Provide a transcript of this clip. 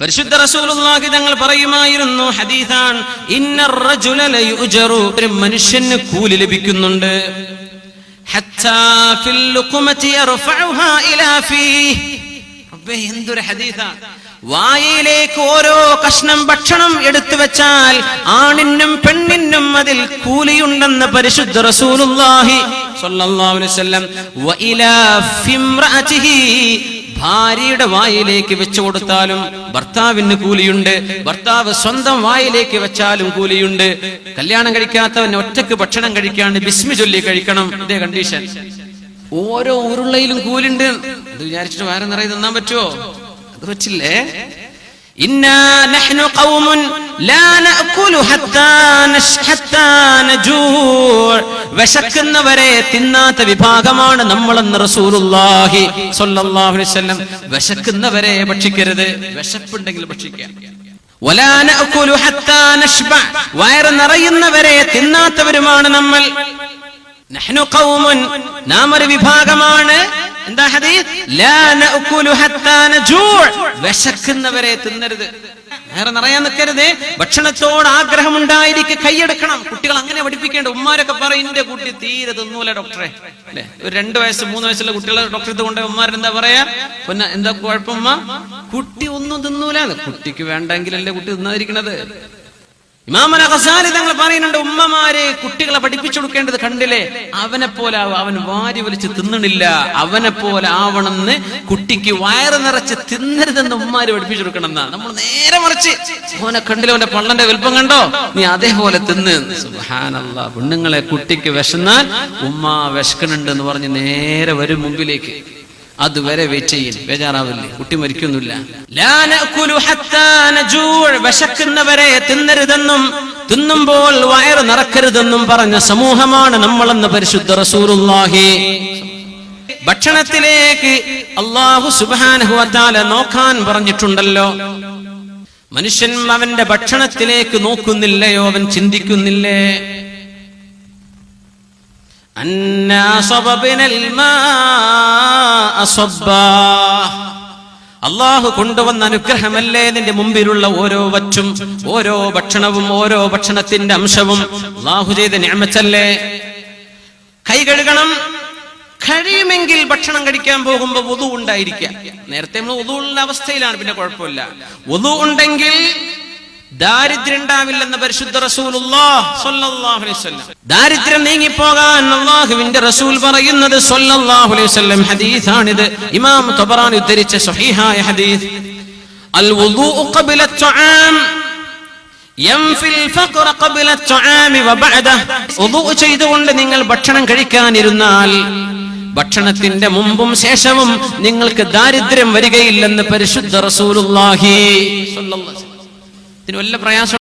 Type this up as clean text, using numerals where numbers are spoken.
പരിശുദ്ധ റസൂലുള്ളാഹി തങ്ങൾ പറയുമായിരുന്നു, ഹദീസാൻ, ഇന്നർ റജുല ലയുജറു, ഒരു മനുഷ്യന് കൂലി ലഭിക്കുന്നുണ്ട്, ഹത്താ ഫിൽ ലുഖമതി യർഫഉഹാ ഇലാ ഫീഹി. റബ്ബേ, എന്തൊരു ഹദീസാണ്! വായിലേക്ക് ഓരോ കഷ്ണം ഭക്ഷണം എടുത്തു വെച്ചാൽ ആണിനും പെണ്ണിനും അതിൽ കൂലിയുണ്ടെന്ന് പരിശുദ്ധ റസൂലുള്ളാഹി സ്വല്ലല്ലാഹു അലൈഹി വസല്ലം. വഇലാ ഫിംറഅതിഹി, ഭാര്യയുടെ വായിലേക്ക് വെച്ചു കൊടുത്താലും ഭർത്താവിന് കൂലിയുണ്ട്, ഭർത്താവ് സ്വന്തം വായിലേക്ക് വെച്ചാലും കൂലിയുണ്ട്. കല്യാണം കഴിക്കാത്തവൻ ഒറ്റക്ക് ഭക്ഷണം കഴിക്കാണ്ട് ബിസ്മി ചൊല്ലി കഴിക്കണം, ഇതേ കണ്ടീഷൻ. ഓരോ ഉരുളയിലും കൂലുണ്ട്. അത് വിചാരിച്ചിട്ട് വയറ് നിറയെ തിന്നാൻ പറ്റുമോ? അത് പറ്റില്ലേ. ഇന്നാ നഹ്നു ഖൗമുൻ ലാ നഅകുലു ഹത്താ നജൂ, വിശക്കുന്നവരെ തിന്നാത്ത വിഭാഗമാണ് നമ്മളെന്ന് റസൂലുള്ളാഹി സ്വല്ലല്ലാഹു അലൈഹി വസല്ലം. വിശക്കുന്നവരെ ഭക്ഷിക്കരുത്, വിശപ്പുണ്ടെങ്കിൽ ഭക്ഷിക്കാം. വലാ നഅകുലു ഹത്താ നശ്ബ, വയറ് നിറയുന്നവരെ തിന്നാത്തവരുമാണ് നമ്മൾ. നഹ്നു ഖൗമുൻ, നാം ഒരു വിഭാഗമാണ്. എന്താ ഹദീസ്? ലാ നഅകുലു ഹത്താ നജൂ, വിശക്കുന്നവരെ തിന്നരുത്, നേരെ നിറയാൻ നിൽക്കരുത്. ഭക്ഷണത്തോട് ആഗ്രഹമുണ്ടായിരിക്കെ കൈയെടുക്കണം. കുട്ടികൾ അങ്ങനെ പഠിപ്പിക്കേണ്ട. ഉമ്മാരൊക്കെ പറയും, എന്റെ കുട്ടി തീരെ തിന്നൂല ഡോക്ടറെ, അല്ലെ? ഒരു 2 വയസ്സ് 3 വയസ്സുള്ള കുട്ടികളെ ഡോക്ടറെ കൊണ്ട് ഉമ്മാരെന്താ പറയാ? പിന്നെ എന്താ കുഴപ്പമ്മ, കുട്ടി ഒന്നും തിന്നൂല. കുട്ടിക്ക് വേണ്ടെങ്കിലല്ലേ കുട്ടി തിന്നാതിരിക്കണത്. ഇമാം ഗസാലി തങ്ങൾ പറയുന്നുണ്ട്, ഉമ്മമാരെ കുട്ടികളെ പഠിപ്പിച്ചു കൊടുക്കേണ്ടത് കണ്ടില്ലേ, അവനെ പോലെ അവൻ വാരി വലിച്ച് തിന്നണില്ല, അവനെ പോലെ ആവണമെന്ന്, കുട്ടിക്ക് വയറ് നിറച്ച് തിന്നരുതെന്ന് ഉമ്മാര് പഠിപ്പിച്ചു കൊടുക്കണം എന്നാ. നമ്മൾ നേരെ മറിച്ച്, അവനെ കണ്ടില്ല, അവന്റെ പള്ളന്റെ വലുപ്പം കണ്ടോ, നീ അതേപോലെ തിന്ന്. സുബ്ഹാനല്ലാഹ്. പെണ്ണുങ്ങളെ കുട്ടിക്ക് വിശന്നാൽ ഉമ്മ വിശക്കണുണ്ട് എന്ന് പറഞ്ഞ് നേരെ വരും മുമ്പിലേക്ക്. അതുവരെ വെയിറ്റ് ചെയ്യും, ബേജാറാവില്ലേ, കുട്ടി മരിക്കൊന്നുമില്ല. ലാ നഅകുലു ഹത്താ നജൂ, വിശക്കുന്നവരെ തിന്നരുതെന്നും തിന്നുമ്പോൾ വയറ് നിറക്കരുതെന്നും പറഞ്ഞ സമൂഹമാണ് നമ്മളെന്ന് പരിശുദ്ധ റസൂലുള്ളാഹി. ഭക്ഷണത്തിലേക്ക് അല്ലാഹു സുബ്ഹാനഹു വ തആല നോക്കാൻ പറഞ്ഞിട്ടുണ്ടല്ലോ. മനുഷ്യൻ അവന്റെ ഭക്ഷണത്തിലേക്ക് നോക്കുന്നില്ലയോ, അവൻ ചിന്തിക്കുന്നില്ലേ? അല്ലാഹു കൊണ്ടുവന്ന അനുഗ്രഹമല്ലേ നിന്റെ മുമ്പിലുള്ള ഓരോ വറ്റും, ഓരോ ഭക്ഷണവും, ഓരോ ഭക്ഷണത്തിന്റെ അംശവും അല്ലാഹു ചെയ്ത നിഅമത്തല്ലേ. കൈ കഴുകണം, കഴിയുമെങ്കിൽ ഭക്ഷണം കഴിക്കാൻ പോകുമ്പോ വുദു ഉണ്ടായിരിക്കുക. നേരത്തെ നമ്മൾ വുദു ഉള്ള അവസ്ഥയിലാണ്, പിന്നെ കുഴപ്പമില്ല. വുദു ഉണ്ടെങ്കിൽ ദാരിദ്ര്യം ഉണ്ടാവില്ലെന്ന് പരിശുദ്ധ റസൂലുള്ളാഹി സ്വല്ലല്ലാഹു അലൈഹി വസല്ലം. ദാരിദ്ര്യം നീങ്ങിപ്പോകാൻ അല്ലാഹുവിന്റെ റസൂൽ പറയുന്നത് സ്വല്ലല്ലാഹു അലൈഹി വസല്ലം ഹദീസാണിത്. ഇമാം തബറാനി ഉദ്ധരിച്ച സ്വഹീഹായ ഹദീസ്. അൽ വുദൂഉ ഖബ്ല അത്'ആം യൻഫിൽ ഫഖ്റ ഖബ്ല അത്'ആം വ ബഅദഹു. വുദൂ ചെയ്തുകൊണ്ട് നിങ്ങൾ ഭക്ഷണം കഴിക്കാനിരുന്നാൽ ഭക്ഷണത്തിന്റെ മുമ്പും ശേഷവും നിങ്ങൾക്ക് ദാരിദ്ര്യം വരികയില്ലെന്ന് പരിശുദ്ധ റസൂലുള്ളാഹി സ്വല്ലല്ലാഹു അലൈഹി വസല്ലം. ഇതിന് വല്ല പ്രയാസം